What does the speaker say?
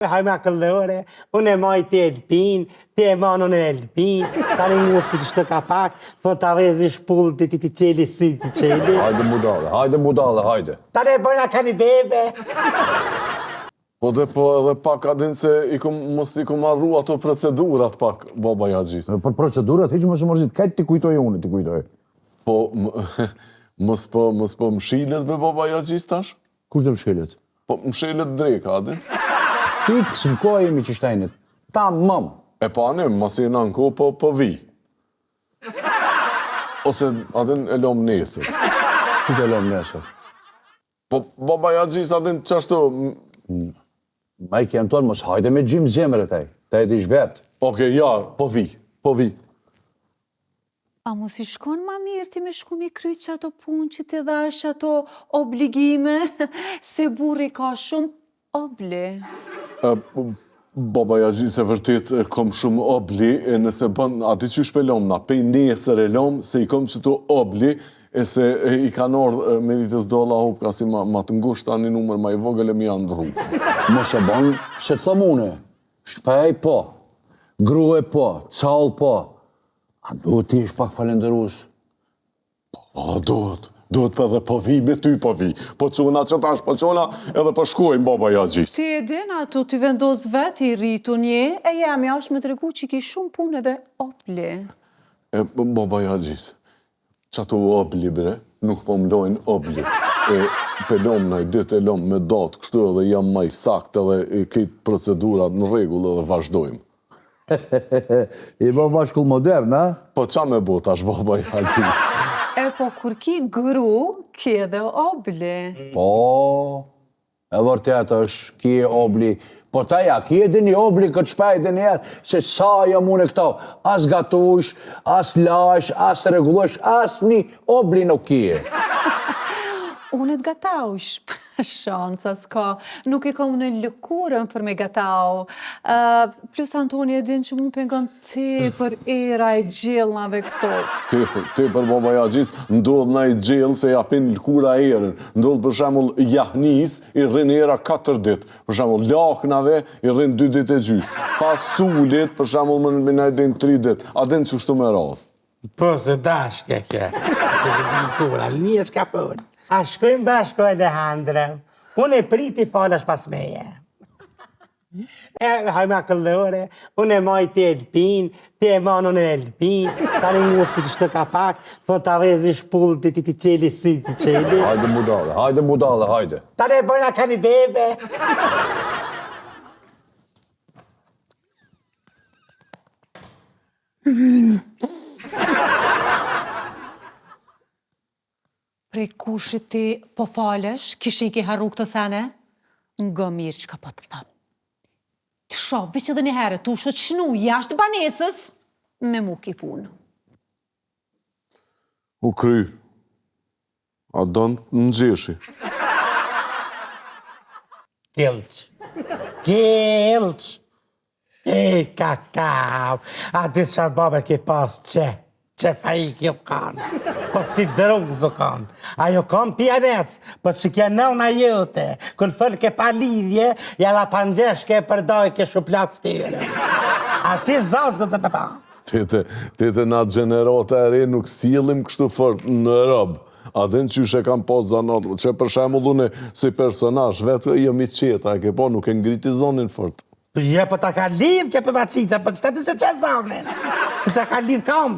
Hajme këllore, unë e maj të elpin, të e manë unë e elpin, ta në ngusë për që shtë kapak, për të avezi shpullë të ti qeli si të qeli. Hajde budale. Ta në e bëjna ka një bebe. Po dhe po edhe pak adin se mos i kum arru ato procedurat pak, baba Jagjis. Për procedurat, hiq më shumë mërzit, kajtë ti kujtoj unë, ti kujtoj. Po, mos po mshilet me baba Jagjis tash? Kur të mshilet? Po mshilet dreka, adin? Ti kësë më kohë jemi që shtajnit. Ta mëm. E pa anim, mas i në nko, po vi. Ose adin e lom nesër. Ku të lom nesër? Po baba Jagjis adin qashtu... Ma i kem tonë, mos hajde me gjimë zemre taj. Ta e di shvet. Oke, ja, po vi. A mos i shkon ma mirë ti me shku mi kry që ato punë që ti dhash, ato obligime, se burri ka shumë obli. Baba Jagjis e vërtet kom shumë obli, e nëse bën, ati që shpelom na, pej nesër e lom, se i kom qëto obli, e se i kanë orë Meritës Dolla Hup, ka si ma të ngusht ta një numër ma i vogël e mi janë ndru. Mos e bon, se të thomune, shpej po, grue po, call po, a duhet ti ish pak falenderus? Po, duhet për dhe po vi me ty po vi, po quna që tash po quna edhe po shkojmë baba Jagjis. Ti e din ato ti vendos vet i rritu një, e jemi ashtë me të regu që ki shumë punë edhe obli. Baba Jagjis, që ato obli bre, nuk po mlojnë oblit. E pelom në i dit e lom me datë, kështu edhe jam maj sakt edhe këtë procedurat në regull edhe vazhdojmë. I baba shkull modern, a? Po qa me bo tash baba Jagjis? E po kur ki gru, ki edhe obli. Po, e vërtet është, ki e obli. Po ta ja, ki edhe një obli këtë shpejt e njerë, se sa jam unë e këta. As gatush, as lash, as regullosh, as një obli nuk ki e. Unë të gataush, shanca s'ka, nuk i kam në lëkurën për me gatau. Plus Antoni e din që mu pengon ti për era e gjellnave këto. Ti për baba Jagjis, ndodh na i gjellë se japin lëkura erën. Ndodh për shemull jahnis, i rrin era 4 dit. Për shemull laknave, i rrin 2 dit e gjys. Pas sulit, për shemull më në edhin 3 dit. A din që shtu me radh. Po se dashke ke. Lëkura, një shka punë. A shkojmë bashko Alejandra, unë e priti falash pas meje. Hajme këllore, unë e maj të elpin, të e manë unë e elpin, ta në ngusë për që shtë kapak, për të avezi shpullë të ti qeli si të qeli. Hajde budale. Ta në e bëjna ka një bebe. Prej kushit ti po falesh, kish i ki harru këtë sene, nga mirë që ka po të thamë. Të shoh, veç edhe një herë, tu shë qënu jashtë banesës, me mu ki punë. U kry, a donë në gjeshi. Gjelç. E kakav, a disë sharbabë ke pas që fajik jo kanë, po si drugë zë kanë. Ajo kanë pjanec, po që kja nëna jote, kër fëllë ke pa lidhje, jala pëngjesh ke përdoj ke shuplak ftyrës. A ti zazë këtë zë pëpa. Tete na gjenerata e re nuk sillim kështu fort në rëbë. A dhe në qyshe kam pas zanat, që për shemull une si personash, vetë jemi qeta, e ke po nuk e ngriti zonin fort. Je, po ta ka lidh ke për vacica, po që të se që zonin, se ta ka lidh kam.